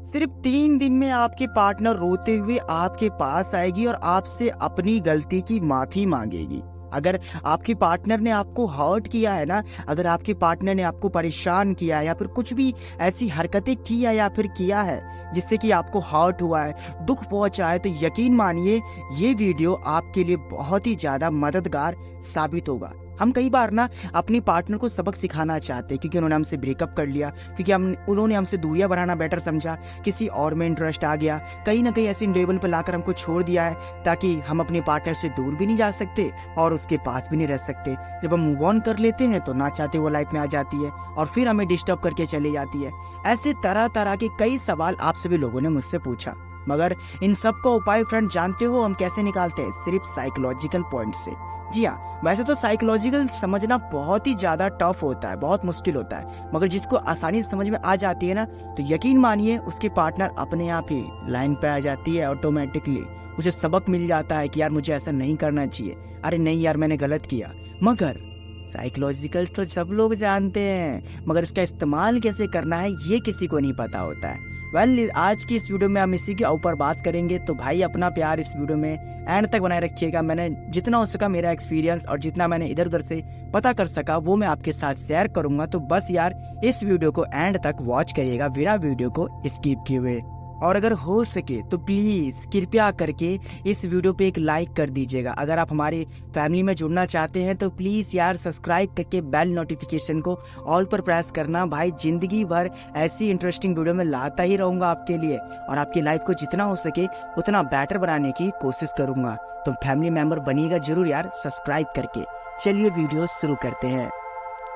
सिर्फ 3 दिन में आपके पार्टनर रोते हुए आपके पास आएगी और आपसे अपनी गलती की माफी मांगेगी। अगर आपके पार्टनर ने आपको हर्ट किया है ना, अगर आपके पार्टनर ने आपको परेशान किया है या फिर कुछ भी ऐसी हरकतें की है या फिर किया है जिससे कि आपको हर्ट हुआ है, दुख पहुंचा है, तो यकीन मानिए ये वीडियो आपके लिए बहुत ही ज़्यादा मददगार साबित होगा। हम कई बार ना अपनी पार्टनर को सबक सिखाना चाहते हैं क्योंकि उन्होंने हमसे ब्रेकअप कर लिया, क्योंकि उन्होंने हमसे दूरियां बनाना बेटर समझा, किसी और में इंटरेस्ट आ गया, कहीं ना कहीं ऐसे लेवल पर लाकर हमको छोड़ दिया है ताकि हम अपने पार्टनर से दूर भी नहीं जा सकते और उसके पास भी नहीं रह सकते। जब हम मूव ऑन कर लेते हैं तो ना चाहते वो लाइफ में आ जाती है और फिर हमें डिस्टर्ब करके चली जाती है। ऐसे तरह तरह के कई सवाल आप सभी लोगों ने मुझसे पूछा, मगर इन सब का उपाय फ्रेंड जानते हो हम कैसे निकालते हैं? सिर्फ साइकोलॉजिकल पॉइंट से। जी हाँ, वैसे तो साइकोलॉजिकल समझना बहुत ही ज़्यादा टफ होता है, बहुत मुश्किल होता है, मगर जिसको आसानी से समझ में आ जाती है ना, तो यकीन मानिए उसके पार्टनर अपने आप ही लाइन पे आ जाती है ऑटोमेटिकली। उसे सबक मिल जाता है कि यार मुझे ऐसा नहीं करना चाहिए, अरे नहीं यार मैंने गलत किया। मगर साइकोलॉजिकल तो सब लोग जानते हैं, मगर इसका इस्तेमाल कैसे करना है ये किसी को नहीं पता होता है। वेल, आज की इस वीडियो में हम इसी के ऊपर बात करेंगे, तो भाई अपना प्यार इस वीडियो में एंड तक बनाए रखिएगा। मैंने जितना हो सका मेरा एक्सपीरियंस और जितना मैंने इधर उधर से पता कर सका वो मैं आपके साथ शेयर करूंगा, तो बस यार इस वीडियो को एंड तक वॉच करिएगा बिना वीडियो को स्किप किए हुए। और अगर हो सके तो प्लीज़ कृपया करके इस वीडियो पे एक लाइक कर दीजिएगा। अगर आप हमारी फैमिली में जुड़ना चाहते हैं तो प्लीज़ यार सब्सक्राइब करके बेल नोटिफिकेशन को ऑल पर प्रेस करना। भाई ज़िंदगी भर ऐसी इंटरेस्टिंग वीडियो में लाता ही रहूँगा आपके लिए और आपकी लाइफ को जितना हो सके उतना बेटर बनाने की कोशिश करूँगा। तो फैमिली मेम्बर बनिएगा जरूर यार सब्सक्राइब करके। चलिए वीडियो शुरू करते हैं।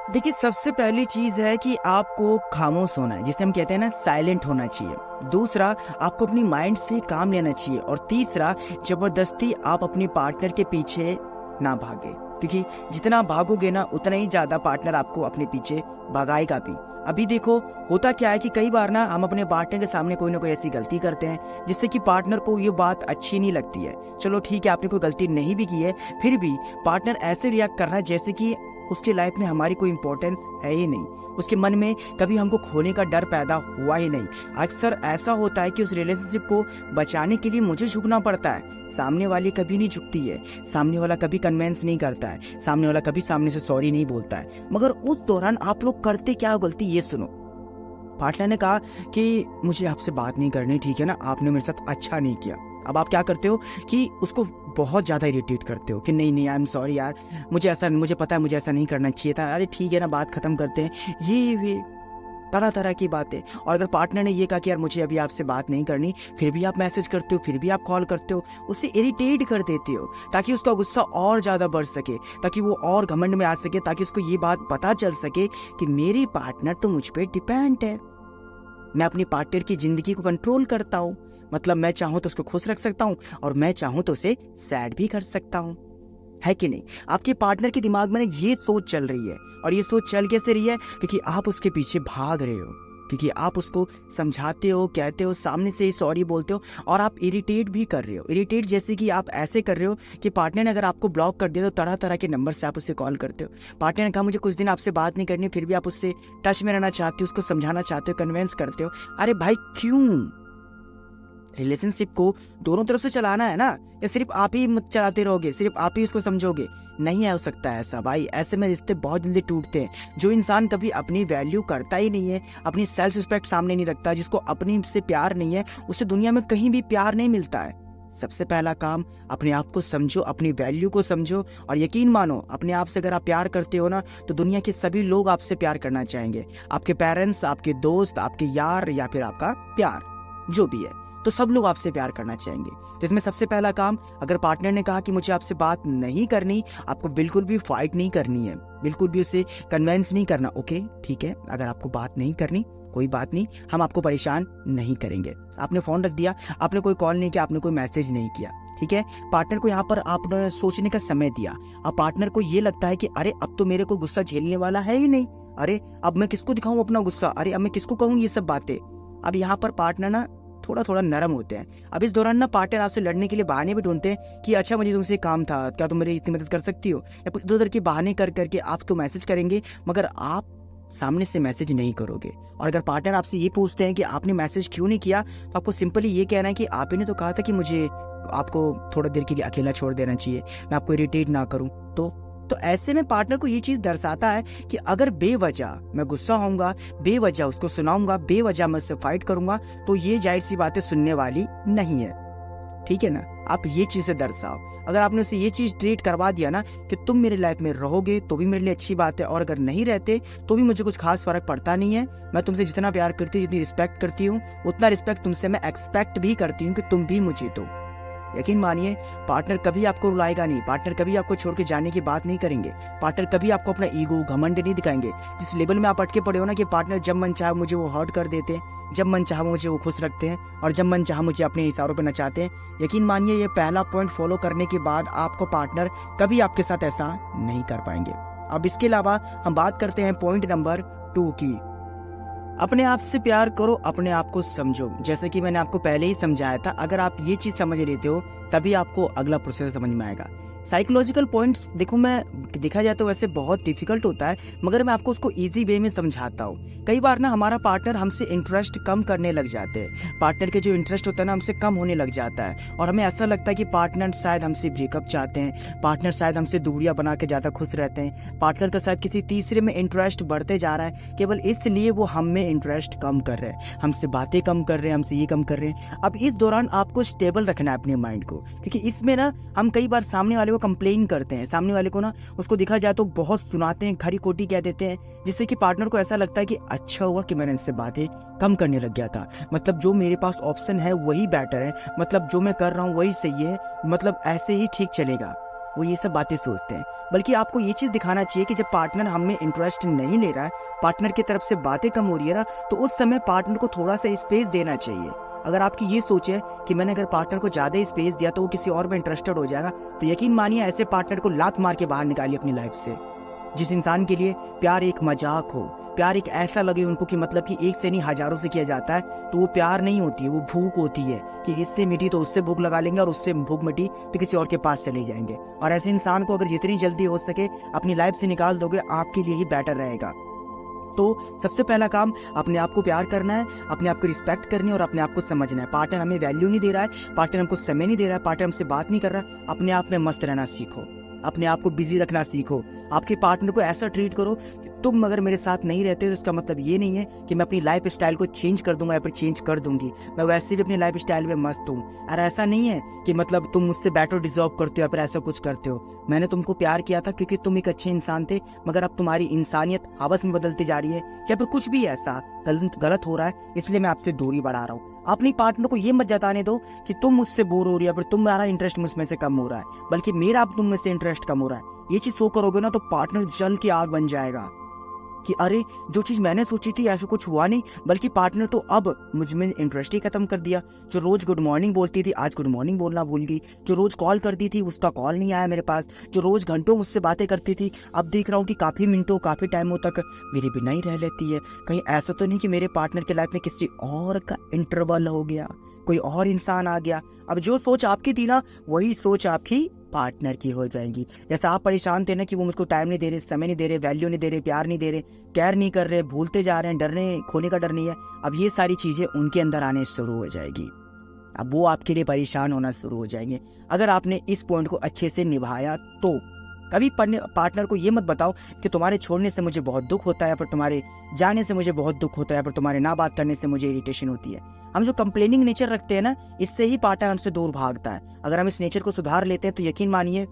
देखिए, सबसे पहली चीज़ है कि आपको खामोश होना है, जिसे हम कहते हैं ना साइलेंट होना चाहिए। दूसरा, आपको अपनी माइंड से काम लेना चाहिए। और तीसरा, ज़बरदस्ती आप अपनी पार्टनर के पीछे ना भागे, क्योंकि जितना भागोगे ना उतना ही ज़्यादा पार्टनर आपको अपने पीछे भगाएगा भी। अभी देखो होता क्या है कि कई बार ना हम अपने पार्टनर के सामने कोई ना कोई ऐसी गलती करते हैं जिससे कि पार्टनर को ये बात अच्छी नहीं लगती है। चलो ठीक है, आपने कोई गलती नहीं भी की है, फिर भी पार्टनर ऐसे रिएक्ट कर रहा है जैसे कि उसकी लाइफ में हमारी कोई इंपॉर्टेंस है ही नहीं, उसके मन में कभी हमको खोने का डर पैदा हुआ ही नहीं। अक्सर ऐसा होता है कि उस रिलेशनशिप को बचाने के लिए मुझे झुकना पड़ता है, सामने वाली कभी नहीं झुकती है, सामने वाला कभी कन्विंस नहीं करता है, सामने वाला कभी सामने से सॉरी नहीं बोलता है। मगर उस दौरान आप लोग करते क्या गलती, ये सुनो। पार्टनर ने कहा कि मुझे आपसे बात नहीं करनी, ठीक है ना, आपने मेरे साथ अच्छा नहीं किया। अब आप क्या करते हो कि उसको बहुत ज़्यादा इरिटेट करते हो कि नहीं नहीं आई एम सॉरी यार, मुझे पता है मुझे ऐसा नहीं करना चाहिए था, अरे ठीक है ना बात ख़त्म करते हैं, ये तरह तरह की बातें। और अगर पार्टनर ने ये कहा कि यार मुझे अभी आपसे बात नहीं करनी, फिर भी आप मैसेज करते हो, फिर भी आप कॉल करते हो, उसे इरिटेट कर देते हो ताकि उसका गुस्सा और ज़्यादा बढ़ सके, ताकि वो और घमंड में आ सके, ताकि उसको ये बात पता चल सके कि मेरी पार्टनर तो मुझ पर डिपेंड है, मैं अपनी पार्टनर की ज़िंदगी को कंट्रोल करता हूँ। मतलब मैं चाहूँ तो उसको खुश रख सकता हूँ और मैं चाहूँ तो उसे सैड भी कर सकता हूँ, है कि नहीं? आपके पार्टनर के दिमाग में ये सोच चल रही है। और ये सोच चल कैसे रही है? क्योंकि आप उसके पीछे भाग रहे हो, क्योंकि आप उसको समझाते हो, कहते हो, सामने से ही सॉरी बोलते हो और आप इरिटेट भी कर रहे हो। इरिटेट जैसे कि आप ऐसे कर रहे हो कि पार्टनर ने अगर आपको ब्लॉक कर दिया तो तरह तरह के नंबर से आप उससे कॉल करते हो। पार्टनर ने कहा मुझे कुछ दिन आपसे बात नहीं करनी, फिर भी आप उससे टच में रहना चाहते हो, उसको समझाना चाहते हो, कन्विंस करते हो। अरे भाई क्यों? रिलेशनशिप को दोनों तरफ से चलाना है ना, या सिर्फ आप ही चलाते रहोगे, सिर्फ आप ही उसको समझोगे? नहीं हो सकता है ऐसा भाई। ऐसे में रिश्ते बहुत जल्दी टूटते हैं। जो इंसान कभी अपनी वैल्यू करता ही नहीं है, अपनी सेल्फ रिस्पेक्ट सामने नहीं रखता, जिसको अपनी से प्यार नहीं है, उसे दुनिया में कहीं भी प्यार नहीं मिलता है। सबसे पहला काम, अपने आप को समझो, अपनी वैल्यू को समझो और यकीन मानो अपने आप से अगर आप प्यार करते हो ना तो दुनिया के सभी लोग आपसे प्यार करना चाहेंगे। आपके पेरेंट्स, आपके दोस्त, आपके यार या फिर आपका प्यार जो भी है, तो सब लोग आपसे प्यार करना चाहेंगे। तो इसमें सबसे पहला काम, अगर पार्टनर ने कहा कि मुझे आपसे बात नहीं करनी, आपको बिल्कुल भी फाइट नहीं करनी है, बिल्कुल भी उसे कन्विंस नहीं करना। ओके ठीक है, अगर आपको बात नहीं करनी कोई बात नहीं, हम आपको परेशान नहीं करेंगे। आपने फ़ोन रख दिया, आपने कोई कॉल नहीं किया, आपने कोई मैसेज नहीं किया, ठीक है। पार्टनर को यहाँ पर आपने सोचने का समय दिया। अब पार्टनर को ये लगता है कि अरे अब तो मेरे को गुस्सा झेलने वाला है ही नहीं, अरे अब मैं किसको दिखाऊं अपना गुस्सा, अरे अब मैं किसको कहूँ ये सब बातें। अब यहाँ पर पार्टनर ना थोड़ा थोड़ा नरम होते हैं। अब इस दौरान ना पार्टनर आपसे लड़ने के लिए बहाने भी ढूंढते हैं कि अच्छा मुझे तुमसे काम था, क्या तुम मेरी इतनी मदद कर सकती हो, या कुछ इधर उधर के बहाने कर करके आपको मैसेज करेंगे, मगर आप सामने से मैसेज नहीं करोगे। और अगर पार्टनर आपसे ये पूछते हैं कि आपने मैसेज क्यों नहीं किया, तो आपको सिंपली ये कहना है कि आप ही ने तो कहा था कि मुझे आपको थोड़ा देर के लिए अकेला छोड़ देना चाहिए, मैं आपको इरिटेट ना करूं। तो ऐसे में पार्टनर को ये चीज दर्शाता है कि अगर बेवजह मैं गुस्सा होऊंगा, बेवजह उसको सुनाऊंगा, बेवजह मैं उससे फाइट करूंगा, तो ये जाहिर सी बातें सुनने वाली नहीं है। ठीक है ना, आप ये चीजें दर्शाओ। अगर आपने उसे ये चीज ट्रीट करवा दिया ना कि तुम मेरे लाइफ में रहोगे तो भी मेरे लिए अच्छी बात है, और अगर नहीं रहते तो भी मुझे कुछ खास फर्क पड़ता नहीं है, मैं तुमसे जितना प्यार करती हूँ, जितनी रिस्पेक्ट करती हूँ, उतना रिस्पेक्ट तुमसे मैं एक्सपेक्ट भी करती हूँ कि तुम भी मुझे दो। यकीन मानिए, पार्टनर कभी आपको रुलाएगा नहीं, पार्टनर कभी आपको छोड़ के जाने की बात नहीं करेंगे, पार्टनर कभी आपको अपना ईगो घमंड नहीं दिखाएंगे। जिस लेवल में आप अटके पड़े हो ना कि पार्टनर जब मन चाहे मुझे वो हर्ट कर देते हैं, जब मन चाहे मुझे वो खुश रखते हैं, और जब मन चाहे मुझे अपने इशारों पर नचाते हैं, यकीन मानिए ये पहला पॉइंट फॉलो करने के बाद आपको पार्टनर कभी आपके साथ ऐसा नहीं कर पाएंगे। अब इसके अलावा हम बात करते हैं पॉइंट नंबर 2 की। अपने आप से प्यार करो, अपने आप को समझो। जैसे कि मैंने आपको पहले ही समझाया था, अगर आप ये चीज समझ लेते हो तभी आपको अगला प्रोसेस समझ में आएगा। साइकोलॉजिकल पॉइंट्स देखो, देखा जाए तो वैसे बहुत डिफिकल्ट होता है, मगर मैं आपको उसको इजी वे में समझाता हूँ। कई बार ना हमारा पार्टनर हमसे इंटरेस्ट कम करने लग जाते हैं, पार्टनर के जो इंटरेस्ट होता है ना हमसे कम होने लग जाता है, और हमें ऐसा लगता है कि पार्टनर शायद हमसे ब्रेकअप चाहते हैं, पार्टनर शायद हमसे दूरियां बना के ज्यादा खुश रहते हैं, पार्टनर का शायद किसी तीसरे में इंटरेस्ट बढ़ते जा रहा है, केवल इसलिए वो हम में इंटरेस्ट कम कर रहे हैं, हमसे बातें कम कर रहे हैं, हमसे ये कम कर रहे हैं। अब इस दौरान आपको स्टेबल रखना है अपने माइंड को, क्योंकि इसमें ना हम कई बार सामने वाले को कंप्लेन करते हैं, सामने वाले को ना उसको देखा जाए तो बहुत सुनाते हैं, खरी खोटी कह देते हैं, जिससे कि पार्टनर को ऐसा लगता है कि अच्छा हुआ कि मैंने इनसे बातें कम करने लग गया था, मतलब जो मेरे पास ऑप्शन है वही बेटर है, मतलब जो मैं कर रहा हूँ वही सही है, मतलब ऐसे ही ठीक चलेगा। वो ये सब बातें सोचते हैं। बल्कि आपको ये चीज दिखाना चाहिए कि जब पार्टनर हमें इंटरेस्ट नहीं ले रहा है, पार्टनर की तरफ से बातें कम हो रही है ना, तो उस समय पार्टनर को थोड़ा सा स्पेस देना चाहिए। अगर आपकी ये सोच है कि मैंने अगर पार्टनर को ज्यादा स्पेस दिया तो वो किसी और में इंटरेस्टेड हो जाएगा, तो यकीन मानिए ऐसे पार्टनर को लात मार के बाहर निकालिए अपनी लाइफ से। जिस इंसान के लिए प्यार एक मजाक हो, प्यार एक ऐसा लगे उनको कि मतलब कि एक से नहीं हजारों से किया जाता है, तो वो प्यार नहीं होती है, वो भूख होती है कि इससे मिटी तो उससे भूख लगा लेंगे, और उससे भूख मिटी तो किसी और के पास चले जाएंगे। और ऐसे इंसान को अगर जितनी जल्दी हो सके अपनी लाइफ से निकाल दोगे, आपके लिए ही बेटर रहेगा। तो सबसे पहला काम, अपने आप को प्यार करना है, अपने आप को रिस्पेक्ट करनी है और अपने आप को समझना है। पार्टनर हमें वैल्यू नहीं दे रहा है, पार्टनर हमको समय नहीं दे रहा है, पार्टनर हमसे बात नहीं कर रहा है, अपने आप में मस्त रहना सीखो, अपने आप को बिजी रखना सीखो। आपके पार्टनर को ऐसा ट्रीट करो कि तुम अगर मेरे साथ नहीं रहते तो इसका मतलब ये नहीं है कि मैं अपनी लाइफ स्टाइल को चेंज कर दूंगा या फिर चेंज कर दूंगी, मैं वैसे भी अपनी लाइफ स्टाइल में मस्त हूँ। और ऐसा नहीं है कि मतलब तुम मुझसे बेटर डिजर्व करते हो या फिर ऐसा कुछ करते हो। मैंने तुमको प्यार किया था क्योंकि तुम एक अच्छे इंसान थे, मगर अब तुम्हारी इंसानियत हवस में बदलती जा रही है या फिर कुछ भी ऐसा गलत हो रहा है, इसलिए मैं आपसे दूरी बढ़ा रहा हूँ। अपनी पार्टनर को ये मत जताने दो कि तुम मुझसे बोर हो रही है, फिर तुम्हारा इंटरेस्ट मुझमें से कम हो रहा है, बल्कि मेरा अब तुम में से इंटरेस्ट कम हो रहा है। ये चीज शो करोगे ना तो पार्टनर जल के आग बन जाएगा कि अरे जो चीज मैंने सोची थी ऐसा कुछ हुआ नहीं, बल्कि पार्टनर तो अब मुझ में इंटरेस्ट ही खत्म कर दिया। जो रोज गुड मॉर्निंग बोलती थी आज गुड मॉर्निंग बोलना भूल गई, जो रोज कॉल करती थी उसका कॉल नहीं आया मेरे पास, जो रोज घंटों मुझसे बातें करती थी अब देख रहा हूँ कि काफी मिनटों काफी टाइमों तक मेरे बिना ही रह लेती है। कहीं ऐसा तो नहीं कि मेरे पार्टनर के लाइफ में किसी और का इंटरवल हो गया, कोई और इंसान आ गया। अब जो सोच आपकी थी ना वही सोच आपकी पार्टनर की हो जाएगी। जैसे आप परेशान थे ना कि वो मुझको टाइम नहीं दे रहे, समय नहीं दे रहे, वैल्यू नहीं दे रहे, प्यार नहीं दे रहे, केयर नहीं कर रहे, भूलते जा रहे हैं, डरने खोने का डर नहीं है, अब ये सारी चीजें उनके अंदर आने शुरू हो जाएगी। अब वो आपके लिए परेशान होना शुरू हो जाएंगे। अगर आपने इस पॉइंट को अच्छे से निभाया तो कभी पार्टनर को ये मत बताओ कि तुम्हारे छोड़ने से मुझे बहुत दुख होता है, या फिर तुम्हारे जाने से मुझे बहुत दुख होता है, या फिर तुम्हारे ना बात करने से मुझे इरिटेशन होती है। हम जो कंप्लेनिंग नेचर रखते हैं ना, इससे ही पार्टनर हमसे दूर भागता है। अगर हम इस नेचर को सुधार लेते हैं तो यकीन मानिए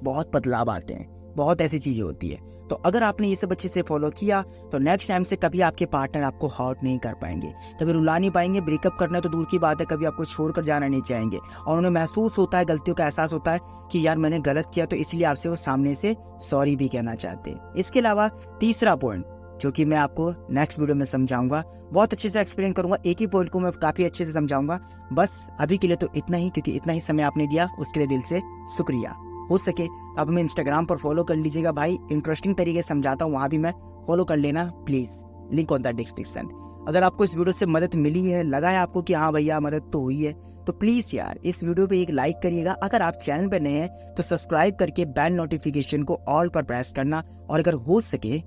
बहुत बदलाव आते हैं, बहुत ऐसी चीजें होती है। तो अगर आपने ये सब अच्छे से फॉलो किया तो नेक्स्ट टाइम से कभी आपके पार्टनर आपको हर्ट नहीं कर पाएंगे, कभी रुला नहीं पाएंगे। ब्रेकअप करना तो दूर की बात है, कभी आपको छोड़कर जाना नहीं चाहेंगे, और उन्हें महसूस होता है, गलतियों का एहसास होता है कि यार मैंने गलत किया, तो इसलिए आपसे वो सामने से सॉरी भी कहना चाहते हैं। इसके अलावा तीसरा पॉइंट जो कि मैं आपको नेक्स्ट वीडियो में समझाऊंगा, बहुत अच्छे से एक्सप्लेन करूंगा, एक ही पॉइंट को मैं काफी अच्छे से समझाऊंगा। बस अभी के लिए तो इतना ही, क्योंकि इतना ही समय आपने दिया उसके लिए दिल से शुक्रिया। हो सके अब हमें इंस्टाग्राम पर फॉलो कर लीजिएगा भाई, इंटरेस्टिंग तरीके से समझाता हूँ, वहाँ भी मैं फॉलो कर लेना please, link on the description. अगर आपको इस वीडियो से मदद मिली है, लगा है आपको कि हाँ भैया मदद तो हुई है, तो प्लीज यार इस वीडियो पे एक लाइक करिएगा। अगर आप चैनल पे नए हैं तो सब्सक्राइब करके बेल नोटिफिकेशन को ऑल पर प्रेस करना, और अगर हो सके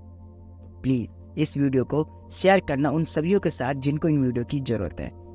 प्लीज इस वीडियो को शेयर करना उन सभी के साथ जिनको इन वीडियो की ज़रूरत है।